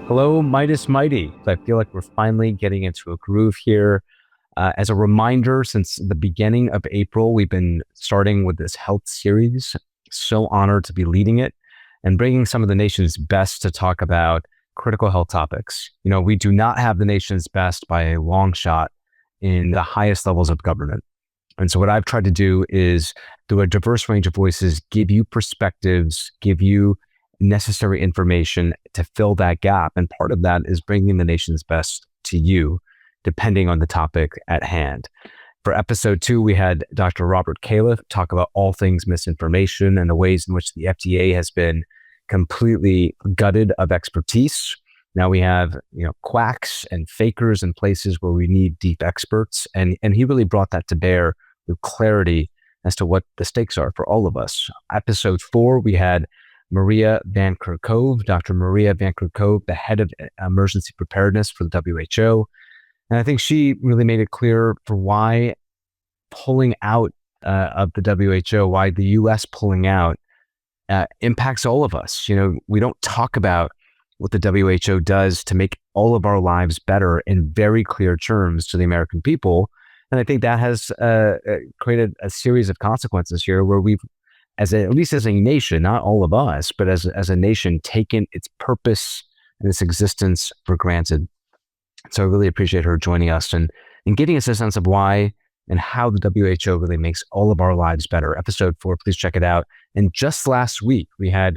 Hello, Midas Mighty. I feel like we're finally getting into a groove here. As a reminder, since the beginning of April, we've been starting with this health series. So honored to be leading it and bringing some of the nation's best to talk about critical health topics. You know, we do not have the nation's best by a long shot in the highest levels of government. And so what I've tried to do is, through a diverse range of voices, give you perspectives, give you necessary information to fill that gap. And part of that is bringing the nation's best to you, depending on the topic at hand. For episode 2, we had Dr. Robert Califf talk about all things misinformation and the ways in which the FDA has been completely gutted of expertise. Now we have, quacks and fakers in places where we need deep experts. And he really brought that to bear with clarity as to what the stakes are for all of us. Episode 4, we had Maria Van Kerkhove, Dr. Maria Van Kerkhove, the head of emergency preparedness for the WHO. And I think she really made it clear for why pulling out of the WHO, why the US pulling out impacts all of us. We don't talk about what the WHO does to make all of our lives better in very clear terms to the American people. And I think that has created a series of consequences here where we've, at least as a nation, not all of us, but as a nation, taken its purpose and its existence for granted. So I really appreciate her joining us and giving us a sense of why and how the WHO really makes all of our lives better. Episode 4, please check it out. And just last week, we had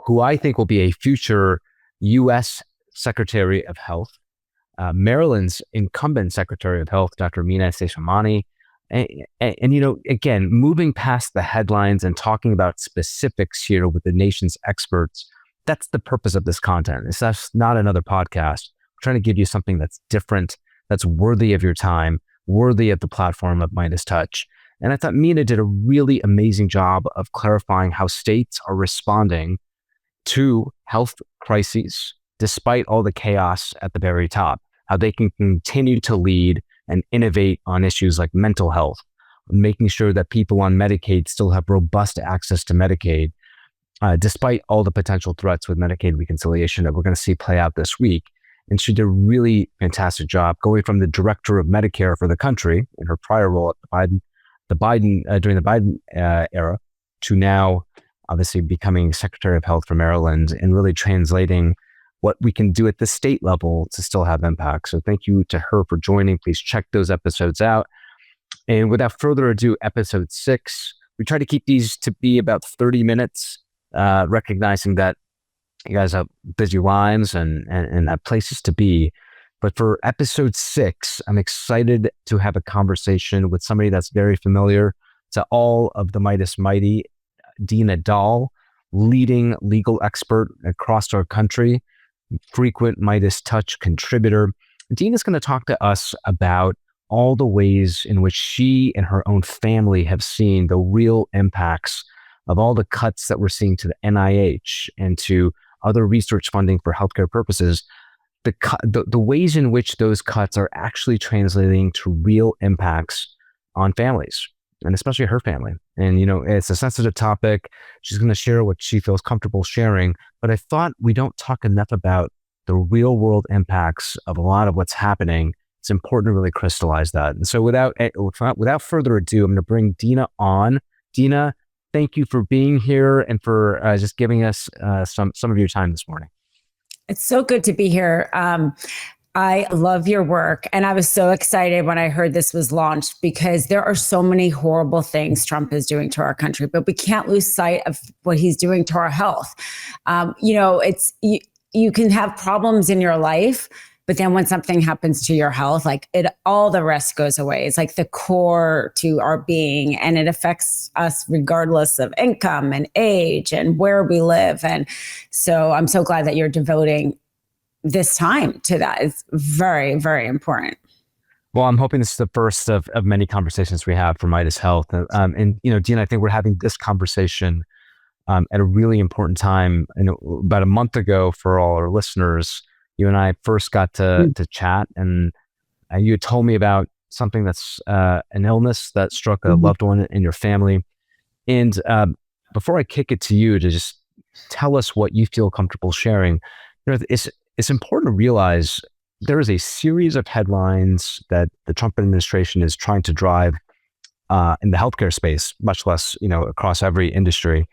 who I think will be a future U.S. Secretary of Health, Maryland's incumbent Secretary of Health, Dr. Meidas. And again, moving past the headlines and talking about specifics here with the nation's experts, that's the purpose of this content. It's just not another podcast. We're trying to give you something that's different, that's worthy of your time, worthy of the platform of Midas Touch. And I thought Mina did a really amazing job of clarifying how states are responding to health crises, despite all the chaos at the very top, how they can continue to lead and innovate on issues like mental health, making sure that people on Medicaid still have robust access to Medicaid, despite all the potential threats with Medicaid reconciliation that we're going to see play out this week. And she did a really fantastic job going from the director of Medicare for the country in her prior role at during the Biden era to now obviously becoming Secretary of Health for Maryland and really translating what we can do at the state level to still have impact. So thank you to her for joining. Please check those episodes out. And without further ado, episode 6, we try to keep these to be about 30 minutes, recognizing that you guys have busy lives and have places to be. But for episode 6, I'm excited to have a conversation with somebody that's very familiar to all of the Midas Mighty, Dina Dahl, leading legal expert across our country, frequent Midas Touch contributor. Dina's going to talk to us about all the ways in which she and her own family have seen the real impacts of all the cuts that we're seeing to the NIH and to other research funding for healthcare purposes, the ways in which those cuts are actually translating to real impacts on families, and especially her family. And, it's a sensitive topic. She's going to share what she feels comfortable sharing. But I thought we don't talk enough about the real world impacts of a lot of what's happening. It's important to really crystallize that. And so without further ado, I'm going to bring Dina on. Dina, thank you for being here and for just giving us some of your time this morning. It's so good to be here. I love your work. And I was so excited when I heard this was launched because there are so many horrible things Trump is doing to our country, but we can't lose sight of what he's doing to our health. You can have problems in your life, but then when something happens to your health, all the rest goes away. It's like the core to our being, and it affects us regardless of income and age and where we live. And so I'm so glad that you're devoting this time to that. It's very, very important. Well, I'm hoping this is the first of many conversations we have for Midas Health. And Dina, I think we're having this conversation at a really important time. And about a month ago, for all our listeners, you and I first got to chat, and you had told me about something that's an illness that struck a loved one in your family. And before I kick it to you to just tell us what you feel comfortable sharing, It's important to realize there is a series of headlines that the Trump administration is trying to drive in the healthcare space, much less, across every industry.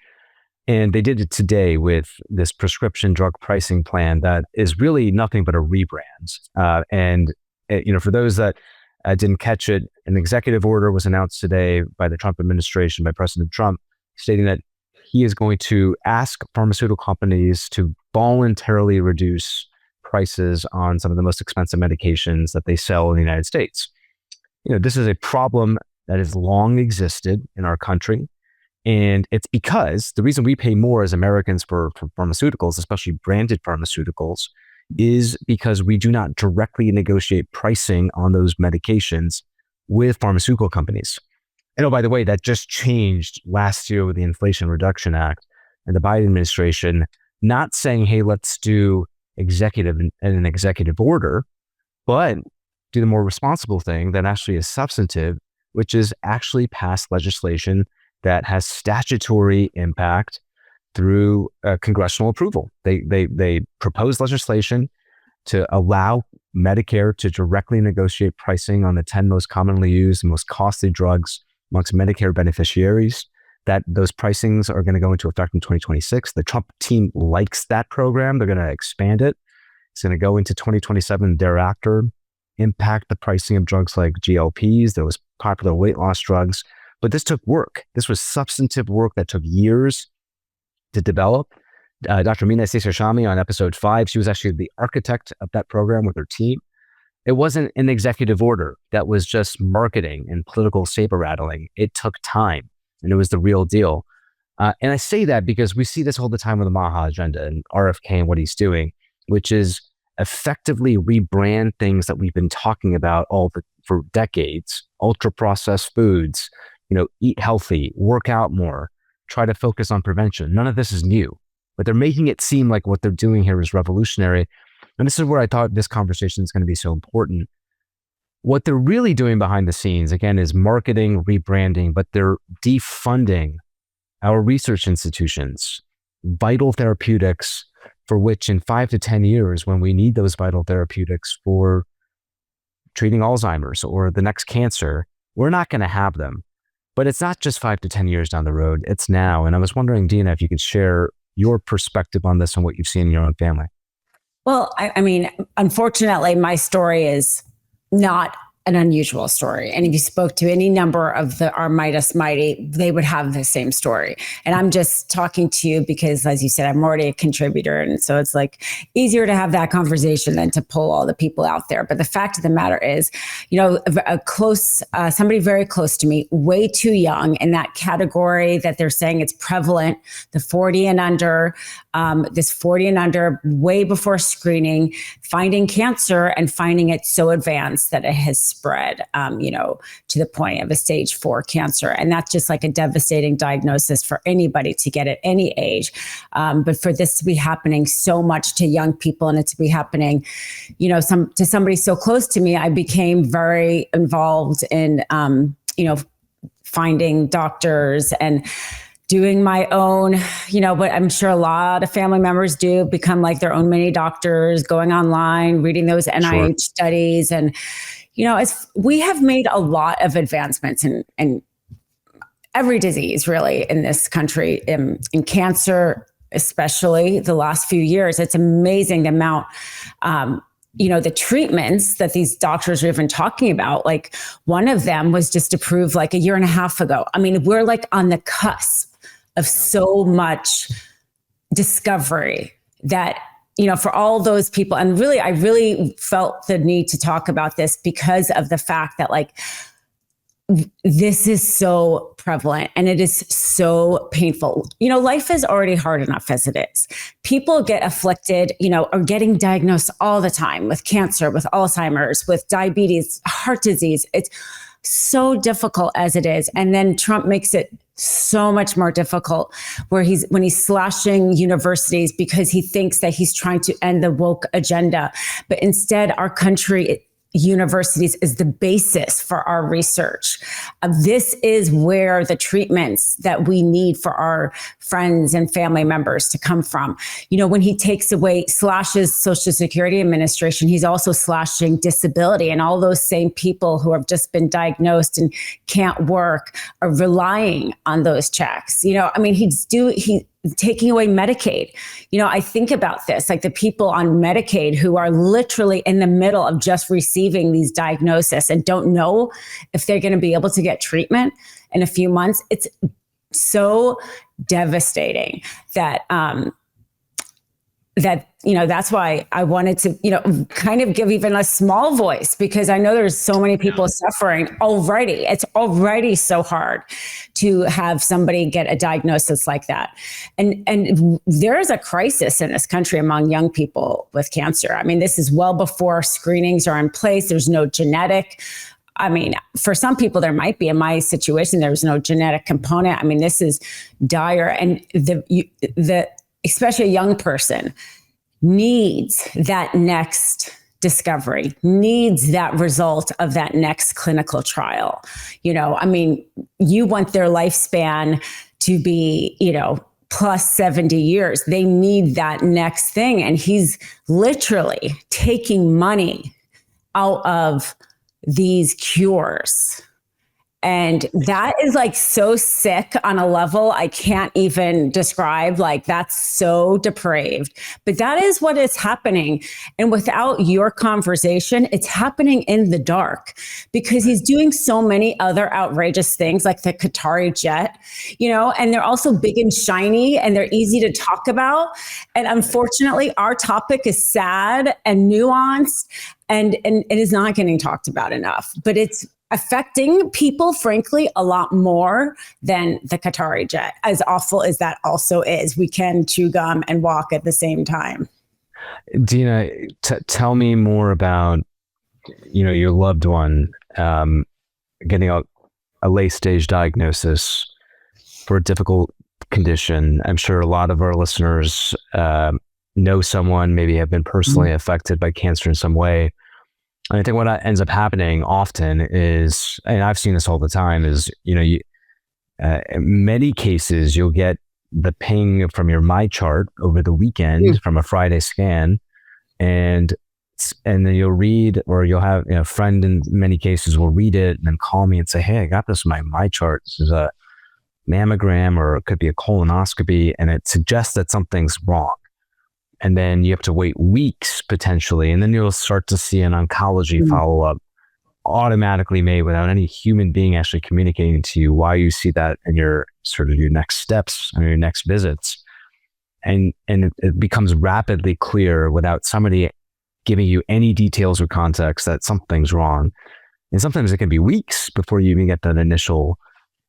And they did it today with this prescription drug pricing plan that is really nothing but a rebrand. For those that didn't catch it, an executive order was announced today by the Trump administration, by President Trump, stating that he is going to ask pharmaceutical companies to voluntarily reduce prices on some of the most expensive medications that they sell in the United States. This is a problem that has long existed in our country. And it's because the reason we pay more as Americans for pharmaceuticals, especially branded pharmaceuticals, is because we do not directly negotiate pricing on those medications with pharmaceutical companies. And oh, by the way, that just changed last year with the Inflation Reduction Act and the Biden administration not saying, hey, let's do an executive order, but do the more responsible thing that actually is substantive, which is actually pass legislation that has statutory impact through congressional approval. They propose legislation to allow Medicare to directly negotiate pricing on the 10 most commonly used and most costly drugs amongst Medicare beneficiaries. That those pricings are going to go into effect in 2026. The Trump team likes that program. They're going to expand it. It's going to go into 2027 thereafter, impact the pricing of drugs like GLPs, those popular weight loss drugs. But this took work. This was substantive work that took years to develop. Dr. Meidas on episode 5, she was actually the architect of that program with her team. It wasn't an executive order that was just marketing and political saber rattling. It took time, and it was the real deal. And I say that because we see this all the time with the Maha agenda and RFK and what he's doing, which is effectively rebrand things that we've been talking about for decades. Ultra processed foods, eat healthy, work out more, try to focus on prevention. None of this is new, but they're making it seem like what they're doing here is revolutionary. And this is where I thought this conversation is going to be so important. What they're really doing behind the scenes, again, is marketing, rebranding, but they're defunding our research institutions, vital therapeutics, for which in 5 to 10 years, when we need those vital therapeutics for treating Alzheimer's or the next cancer, we're not going to have them. But it's not just 5 to 10 years down the road, it's now. And I was wondering, Dina, if you could share your perspective on this and what you've seen in your own family. Well, I mean, unfortunately, my story is not an unusual story. And if you spoke to any number of our Meidas Mighty, they would have the same story. And I'm just talking to you because, as you said, I'm already a contributor. And so it's like easier to have that conversation than to pull all the people out there. But the fact of the matter is, somebody very close to me, way too young in that category that they're saying it's prevalent, the 40 and under, this 40 and under, way before screening, finding cancer and finding it so advanced that it has spread, to the point of a stage 4 cancer. And that's just like a devastating diagnosis for anybody to get at any age. But for this to be happening so much to young people and it to be happening, to somebody so close to me, I became very involved in, finding doctors and doing my own, what I'm sure a lot of family members do, become like their own mini doctors, going online, reading those NIH studies. And, we have made a lot of advancements in every disease really in this country, in cancer, especially the last few years. It's amazing the amount, the treatments that these doctors are even talking about. Like one of them was just approved like a year and a half ago. I mean, we're like on the cusp of so much discovery that, for all those people. And really, I really felt the need to talk about this because of the fact that this is so prevalent and it is so painful. Life is already hard enough as it is. People get afflicted, are getting diagnosed all the time with cancer, with Alzheimer's, with diabetes, heart disease. It's so difficult as it is. And then Trump makes it so much more difficult when he's slashing universities because he thinks that he's trying to end the woke agenda. But instead, our country universities is the basis for our research. This is where the treatments that we need for our friends and family members to come from. When he slashes Social Security Administration, he's also slashing disability, and all those same people who have just been diagnosed and can't work are relying on those checks. He's taking away Medicaid. I think about this, like the people on Medicaid who are literally in the middle of just receiving these diagnoses and don't know if they're going to be able to get treatment in a few months. It's so devastating that, that's why I wanted to, kind of give even a small voice, because I know there's so many people suffering already. It's already so hard to have somebody get a diagnosis like that. And there is a crisis in this country among young people with cancer. This is well before screenings are in place. There's no genetic. For some people, there might be. In my situation, there's no genetic component. This is dire. And especially a young person needs that next discovery, needs that result of that next clinical trial. You want their lifespan to be, plus 70 years. They need that next thing. And he's literally taking money out of these cures. And that is like so sick on a level I can't even describe. Like, that's so depraved. But that is what is happening. And without your conversation, it's happening in the dark, because he's doing so many other outrageous things, like the Qatari jet, and they're also big and shiny and they're easy to talk about. And unfortunately, our topic is sad and nuanced, and it is not getting talked about enough. But it's affecting people, frankly, a lot more than the Qatari jet, as awful as that also is. We can chew gum and walk at the same time. Dina, tell me more about, your loved one getting a late stage diagnosis for a difficult condition. I'm sure a lot of our listeners know someone, maybe have been personally affected by cancer in some way. And I think what ends up happening often is, and I've seen this all the time, is, in many cases, you'll get the ping from your MyChart over the weekend from a Friday scan, and then you'll read, or you'll have a friend in many cases will read it and then call me and say, hey, I got this in my MyChart. This is a mammogram, or it could be a colonoscopy, and it suggests that something's wrong. And then you have to wait weeks potentially. And then you'll start to see an oncology follow-up automatically made without any human being actually communicating to you why you see that in your next steps and your next visits. And it becomes rapidly clear without somebody giving you any details or context that something's wrong. And sometimes it can be weeks before you even get that initial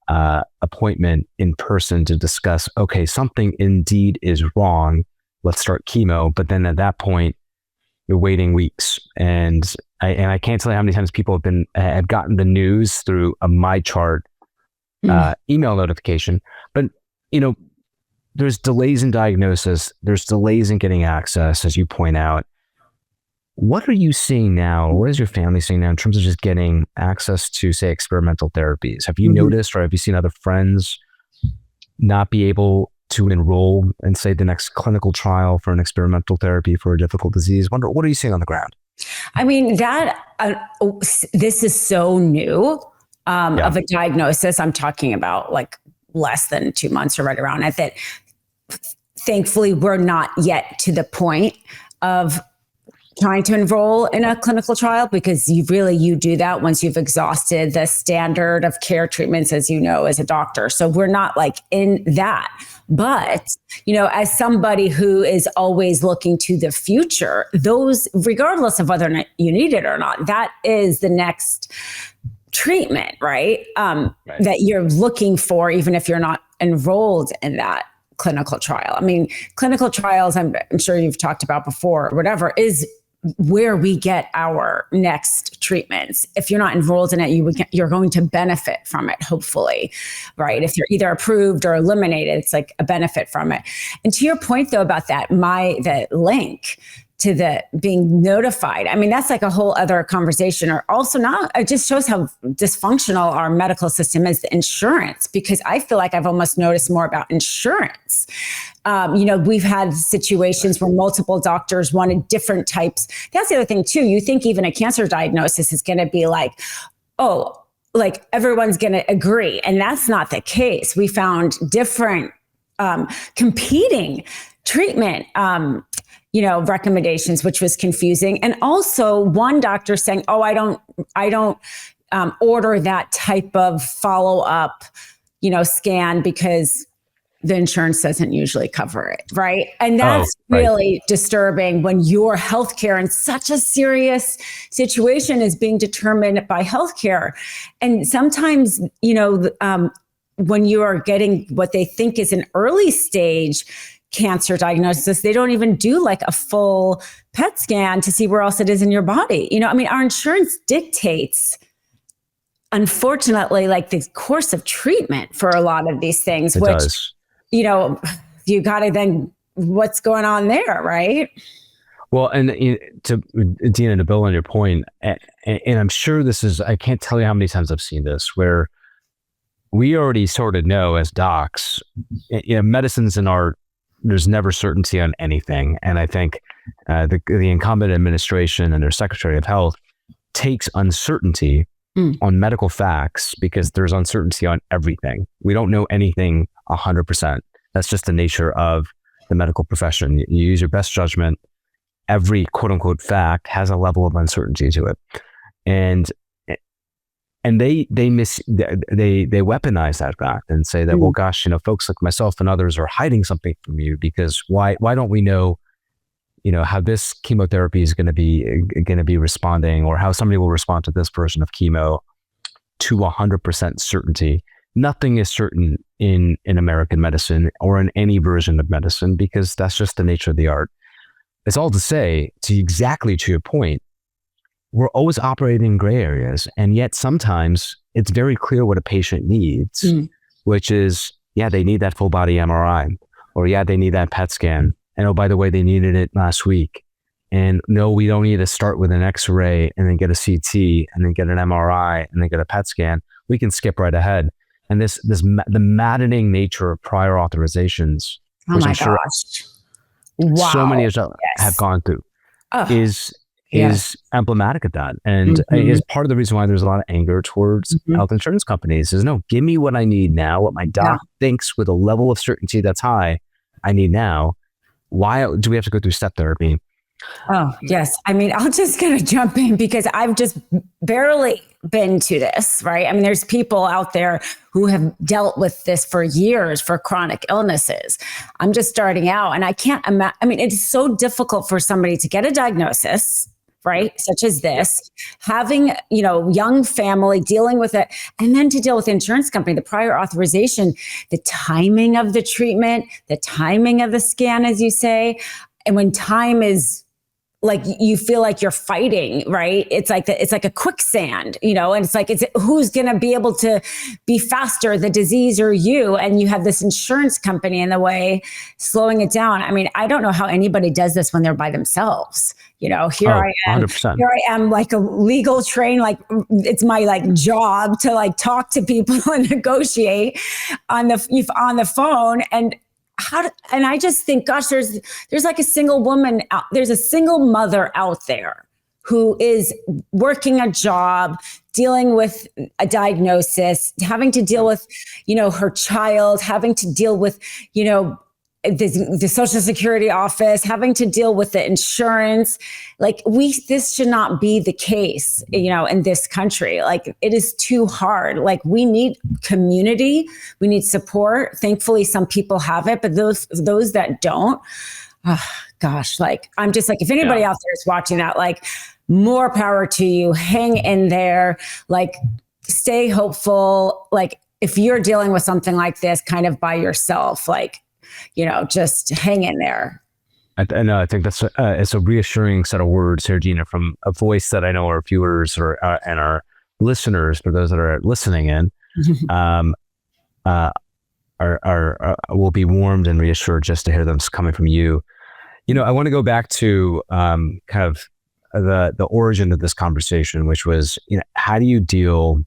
appointment in person to discuss, okay, something indeed is wrong. Let's start chemo. But then at that point, you're waiting weeks. And I can't tell you how many times people have gotten the news through a MyChart email notification. But, there's delays in diagnosis. There's delays in getting access, as you point out. What are you seeing now? What is your family seeing now in terms of just getting access to, say, experimental therapies? Have you noticed, or have you seen other friends not be able to enroll in, say, the next clinical trial for an experimental therapy for a difficult disease? What are you seeing on the ground? This is so new of a diagnosis. I'm talking about like less than 2 months or right around it, that thankfully we're not yet to the point of trying to enroll in a clinical trial, because you do that once you've exhausted the standard of care treatments, as as a doctor. So we're not like in that. But, as somebody who is always looking to the future, those, regardless of whether or not you need it or not, that is the next treatment, right? That you're looking for, even if you're not enrolled in that clinical trial. Clinical trials, I'm sure you've talked about before, or whatever, is where we get our next treatments. If you're not enrolled in it, you're going to benefit from it, hopefully, right? If you're either approved or eliminated, it's like a benefit from it. And to your point, though, about that, the link, to the being notified. I mean, that's like a whole other conversation. Or also not, it just shows how dysfunctional our medical system is, the insurance, because I feel like I've almost noticed more about insurance. We've had situations where multiple doctors wanted different types. That's the other thing too. You think even a cancer diagnosis is going to be like, oh, like everyone's going to agree. And that's not the case. We found different competing treatment recommendations, which was confusing. And also one doctor saying, oh, I don't order that type of follow-up, scan because the insurance doesn't usually cover it. Right. And that's really disturbing when your healthcare in such a serious situation is being determined by healthcare. And sometimes, when you are getting what they think is an early stage cancer diagnosis, they don't even do like a full PET scan to see where else it is in your body. Our insurance dictates, unfortunately, like the course of treatment for a lot of these things, it which does. You got to then what's going on there, right? Well, and to Dina, to build on your point, and I'm sure this is, I can't tell you how many times I've seen this, where we already sort of know as docs, medicine's in art, there's never certainty on anything. And I think the incumbent administration and their Secretary of Health takes uncertainty on medical facts because there's uncertainty on everything. We don't know anything 100%. That's just the nature of the medical profession. You use your best judgment. Every quote unquote fact has a level of uncertainty to it. And they weaponize that fact and say that, well, gosh, folks like myself and others are hiding something from you because why don't we know, how this chemotherapy is going to be responding, or how somebody will respond to this version of chemo to 100% certainty. Nothing is certain in American medicine or in any version of medicine because that's just the nature of the art. It's all to say, exactly to your point, we're always operating in gray areas. And yet sometimes it's very clear what a patient needs, which is, they need that full body MRI, or they need that PET scan. And oh, by the way, they needed it last week. And no, we don't need to start with an X-ray and then get a CT and then get an MRI and then get a PET scan. We can skip right ahead. And the maddening nature of prior authorizations, which I'm sure so many have gone through, is emblematic of that. And is part of the reason why there's a lot of anger towards health insurance companies is, no, give me what I need now, what my doc thinks with a level of certainty that's high, I need now. Why do we have to go through step therapy? Oh, yes. I'll just kind of jump in because I've just barely been to this, right? There's people out there who have dealt with this for years for chronic illnesses. I'm just starting out and I can't imagine. It's so difficult for somebody to get a diagnosis, right? Such as this, having, young family dealing with it, and then to deal with the insurance company, the prior authorization, the timing of the treatment, the timing of the scan, as you say. And when time is like, you feel like you're fighting, right? It's like a quicksand, and it's like, who's going to be able to be faster, the disease or you? And you have this insurance company in the way, slowing it down. I don't know how anybody does this when they're by themselves. Here I am, 100%. Here I am, like a legal train, like it's my job to talk to people and negotiate on the phone. And I just think, gosh, there's like a single woman out, there's a single mother out there who is working a job, dealing with a diagnosis, having to deal with, her child, having to deal with, the Social Security office, having to deal with the insurance. This should not be the case, in this country. It is too hard. We need community, we need support. Thankfully, some people have it, but those that don't, I'm just if anybody out there is watching that, more power to you. Hang in there, stay hopeful. If you're dealing with something like this kind of by yourself, just hang in there. I think that's it's a reassuring set of words here, Gina, from a voice that I know our viewers and our listeners, for those that are listening in, will be warmed and reassured just to hear them coming from you. I want to go back to kind of the origin of this conversation, which was, how do you deal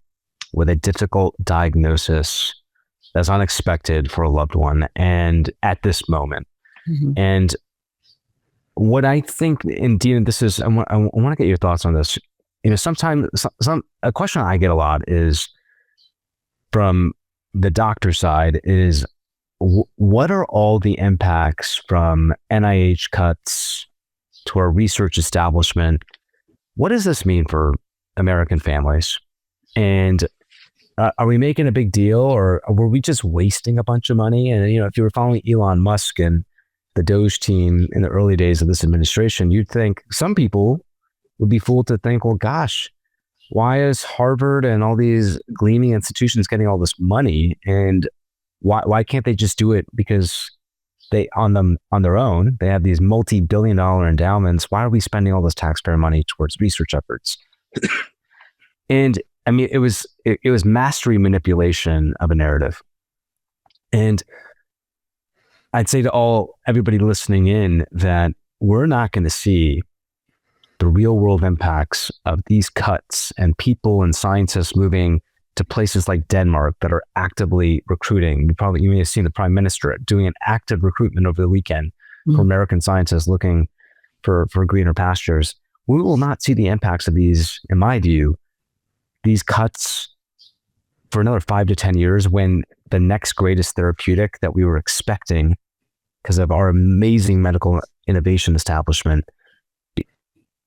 with a difficult diagnosis that's unexpected for a loved one and at this moment? Mm-hmm. And what I think, and Dina, I want to get your thoughts on this. Sometimes a question I get a lot is from the doctor side is, what are all the impacts from NIH cuts to our research establishment? What does this mean for American families? And are we making a big deal, or were we just wasting a bunch of money? And, if you were following Elon Musk and the Doge team in the early days of this administration, you'd think some people would be fooled to think, well, gosh, why is Harvard and all these gleaming institutions getting all this money? And why can't they just do it because they on their own? They have these multi-billion-dollar endowments. Why are we spending all this taxpayer money towards research efforts? And I mean, it was mastery manipulation of a narrative. And I'd say to everybody listening in that we're not going to see the real world impacts of these cuts and people and scientists moving to places like Denmark that are actively recruiting. You may have seen the Prime Minister doing an active recruitment over the weekend for American scientists looking for greener pastures. We will not see the impacts of these, in my view, these cuts for another 5 to 10 years, when the next greatest therapeutic that we were expecting because of our amazing medical innovation establishment,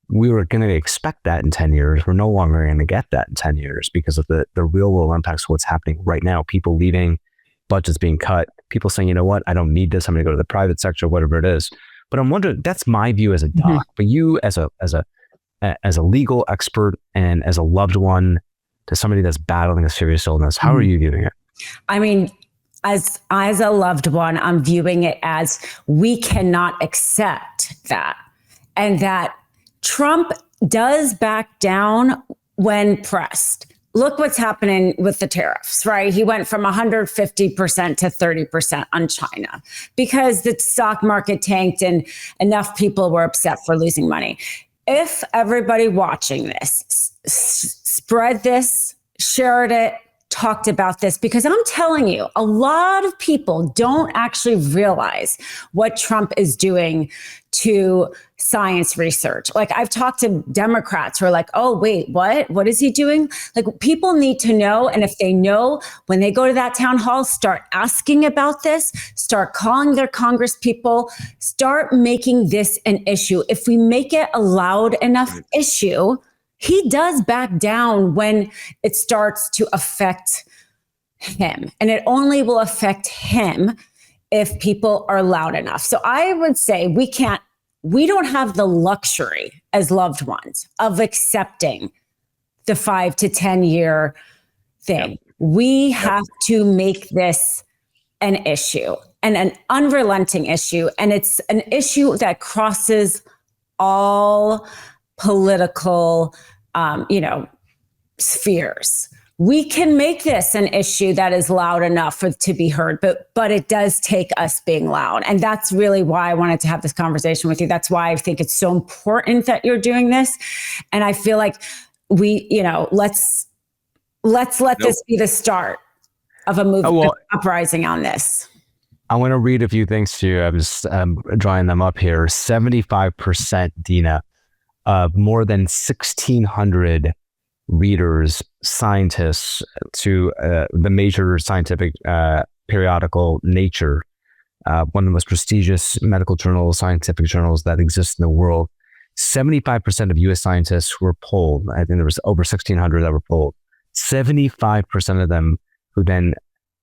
we were going to expect that in 10 years. We're no longer going to get that in 10 years because of the real world impacts of what's happening right now. People leaving, budgets being cut, people saying, you know what, I don't need this. I'm going to go to the private sector, whatever it is. But I'm wondering, that's my view as a doc, but you as a legal expert and as a loved one to somebody that's battling a serious illness, how are you viewing it? I mean, as a loved one, I'm viewing it as we cannot accept that. And that Trump does back down when pressed. Look what's happening with the tariffs, right? He went from 150% to 30% on China because the stock market tanked and enough people were upset for losing money. If everybody watching this spread this, shared it, talked about this, because I'm telling you, a lot of people don't actually realize what Trump is doing to science research. Like, I've talked to Democrats who are like, oh, wait, what is he doing? Like, people need to know. And if they know, when they go to that town hall, start asking about this, start calling their Congress people, start making this an issue. If we make it a loud enough issue, he does back down when it starts to affect him. And it only will affect him if people are loud enough. So I would say we don't have the luxury as loved ones of accepting the 5 to 10 year thing. Yep. We have to make this an issue and an unrelenting issue. And it's an issue that crosses all political, spheres. We can make this an issue that is loud enough to be heard, but it does take us being loud. And that's really why I wanted to have this conversation with you. That's why I think it's so important that you're doing this. And I feel like let's let this be the start of a movement uprising on this. I want to read a few things to you. I was drawing them up here. 75%, Dina, of more than 1,600 readers, scientists to the major scientific periodical Nature, one of the most prestigious medical journals, scientific journals that exist in the world. 75% of U.S. scientists who were polled, I think there was over 1,600 that were polled, 75% of them who then,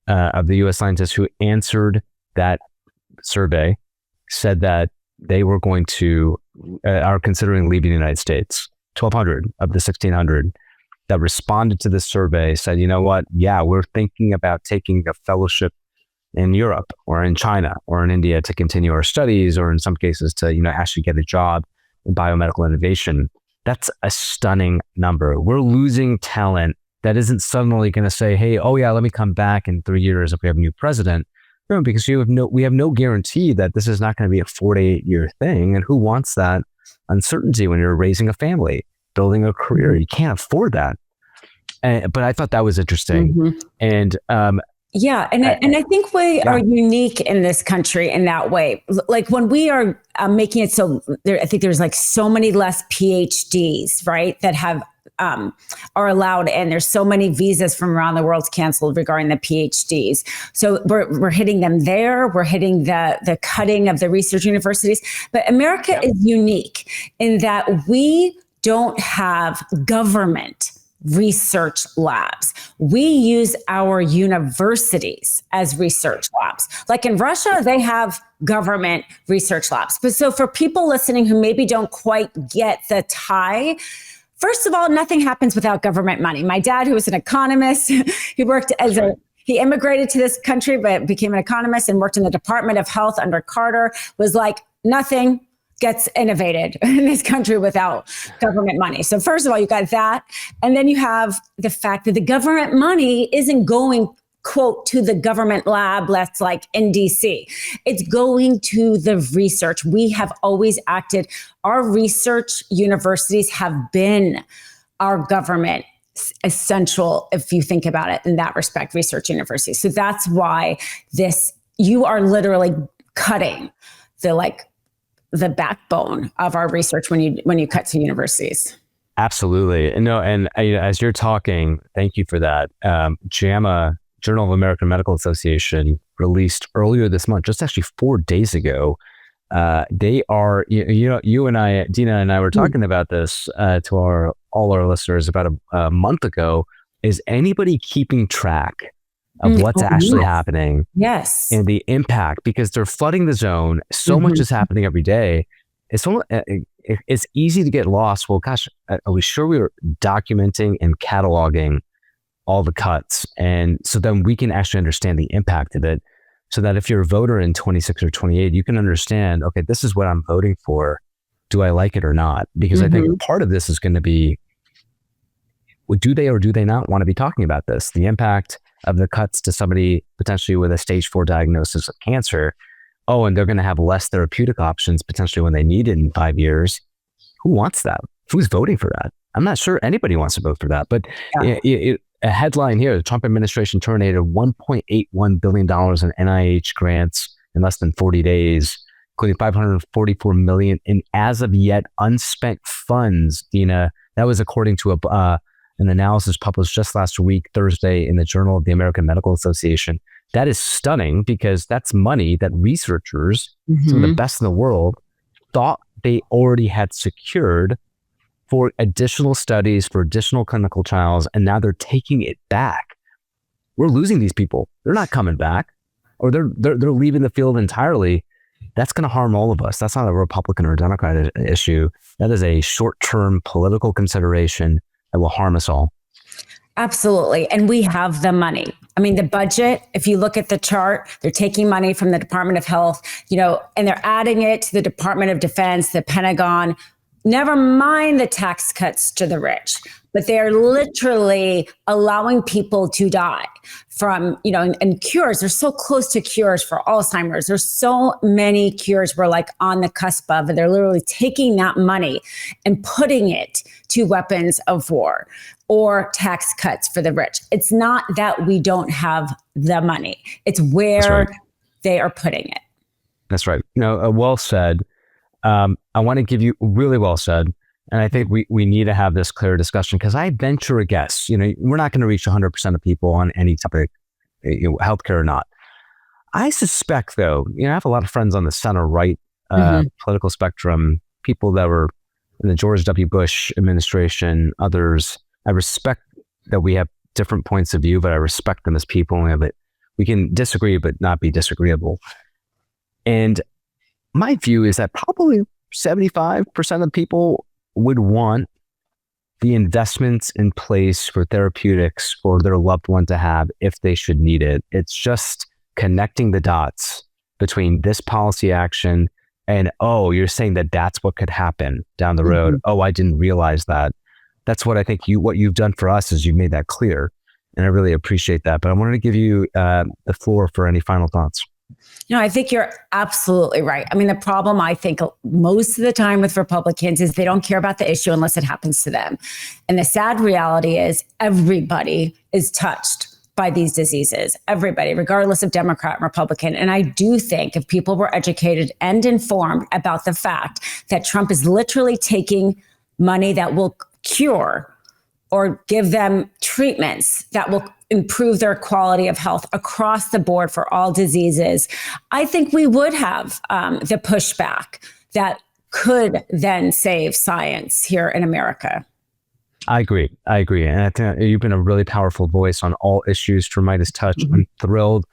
of the U.S. scientists who answered that survey, said that they were going to, are considering leaving the United States. 1,200 of the 1,600 that responded to this survey said, you know what? Yeah, we're thinking about taking a fellowship in Europe or in China or in India to continue our studies, or in some cases to, actually get a job in biomedical innovation. That's a stunning number. We're losing talent that isn't suddenly going to say, hey, oh yeah, let me come back in 3 years if we have a new president. No, because we have no guarantee that this is not going to be a 4 to 8 year thing. And who wants that uncertainty when you're raising a family, building a career? You can't afford that. But I thought that was interesting. Mm-hmm. And yeah. And I think we are unique in this country in that way. Like when we are making it so I think there's like so many less PhDs, right, that have are allowed in. There's so many visas from around the world canceled regarding the PhDs. So we're hitting them there. We're hitting the cutting of the research universities. But America is unique in that we don't have government research labs. We use our universities as research labs. Like in Russia, they have government research labs. But so for people listening who maybe don't quite get the tie, first of all, nothing happens without government money. My dad, who was an economist, he immigrated to this country, but became an economist and worked in the Department of Health under Carter, was like, nothing gets innovated in this country without government money. So first of all, you got that. And then you have the fact that the government money isn't going, quote, to the government lab that's like in DC. It's going to the research. We have always acted, our research universities have been our government essential, if you think about it in that respect, research universities. So that's why you are literally cutting the backbone of our research when you cut to universities. Absolutely. And as you're talking, thank you for that. JAMA, Journal of American Medical Association, released earlier this month, just actually 4 days ago. They are, you and I, Dina and I were talking about this to all our listeners about a month ago. Is anybody keeping track of what's actually happening? Yes. And the impact, because they're flooding the zone. So much is happening every day. It's easy to get lost. Well, gosh, are we sure we were documenting and cataloging all the cuts? And so then we can actually understand the impact of it, so that if you're a voter in 26 or 28, you can understand, okay, this is what I'm voting for. Do I like it or not? Because I think part of this is going to be, do they or do they not want to be talking about this? The impact of the cuts to somebody potentially with a stage 4 diagnosis of cancer. Oh, and they're going to have less therapeutic options potentially when they need it in 5 years. Who wants that? Who's voting for that? I'm not sure anybody wants to vote for that. But a headline here, the Trump administration terminated $1.81 billion in NIH grants in less than 40 days, including $544 million in as of yet unspent funds, Dina. That was according to an analysis published just last week, Thursday, in the Journal of the American Medical Association. That is stunning, because that's money that researchers, some of the best in the world, thought they already had secured for additional studies, for additional clinical trials, and now they're taking it back. We're losing these people. They're not coming back, or they're leaving the field entirely. That's going to harm all of us. That's not a Republican or Democrat issue. That is a short-term political consideration that will harm us all. Absolutely. And we have the money. I mean, the budget, if you look at the chart, they're taking money from the Department of Health, and they're adding it to the Department of Defense, the Pentagon. Never mind the tax cuts to the rich, but they're literally allowing people to die from, and cures. They're so close to cures for Alzheimer's. There's so many cures we're like on the cusp of, and they're literally taking that money and putting it to weapons of war or tax cuts for the rich. It's not that we don't have the money. It's where they are putting it. That's right. Well said. I want to give you really well said. And I think we need to have this clear discussion, because I venture a guess, we're not going to reach 100% of people on any topic, healthcare or not. I suspect, though, I have a lot of friends on the center right political spectrum, people that were in the George W. Bush administration, others. I respect that we have different points of view, but I respect them as people. We can disagree, but not be disagreeable. And my view is that probably 75% of people would want the investments in place for therapeutics for their loved one to have if they should need it. It's just connecting the dots between this policy action and, oh, you're saying that that's what could happen down the road. Oh, I didn't realize that. That's what I think what you've done for us is you've made that clear. And I really appreciate that. But I wanted to give you the floor for any final thoughts. I think you're absolutely right. I mean, the problem I think most of the time with Republicans is they don't care about the issue unless it happens to them. And the sad reality is everybody is touched by these diseases, everybody, regardless of Democrat and Republican. And I do think if people were educated and informed about the fact that Trump is literally taking money that will cure or give them treatments that will improve their quality of health across the board for all diseases, I think we would have the pushback that could then save science here in America. I agree. And I think you've been a really powerful voice on all issues for Meidas Touch. Mm-hmm. I'm thrilled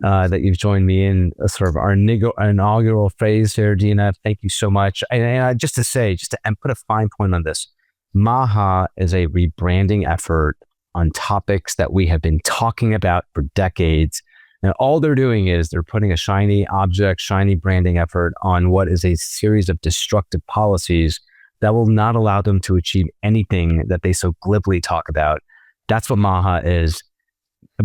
that you've joined me in sort of our inaugural phase here, Dina. Thank you so much. And just to put a fine point on this, MAHA is a rebranding effort on topics that we have been talking about for decades. And all they're doing is they're putting a shiny object, shiny branding effort on what is a series of destructive policies that will not allow them to achieve anything that they so glibly talk about. That's what MAHA is.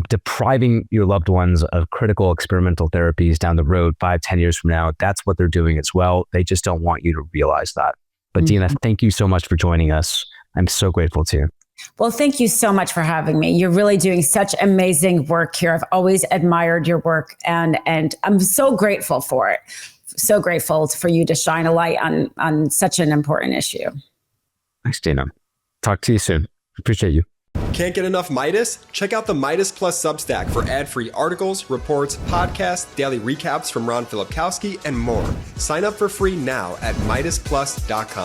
Depriving your loved ones of critical experimental therapies down the road 5-10 years from now. That's what they're doing as well. They just don't want you to realize that. But Dina, thank you so much for joining us. I'm so grateful to you. Well, thank you so much for having me. You're really doing such amazing work here. I've always admired your work and I'm so grateful for it. So grateful for you to shine a light on such an important issue. Thanks, Dina. Talk to you soon. Appreciate you. Can't get enough Meidas? Check out the Meidas Plus Substack for ad-free articles, reports, podcasts, daily recaps from Ron Filipkowski, and more. Sign up for free now at MeidasPlus.com.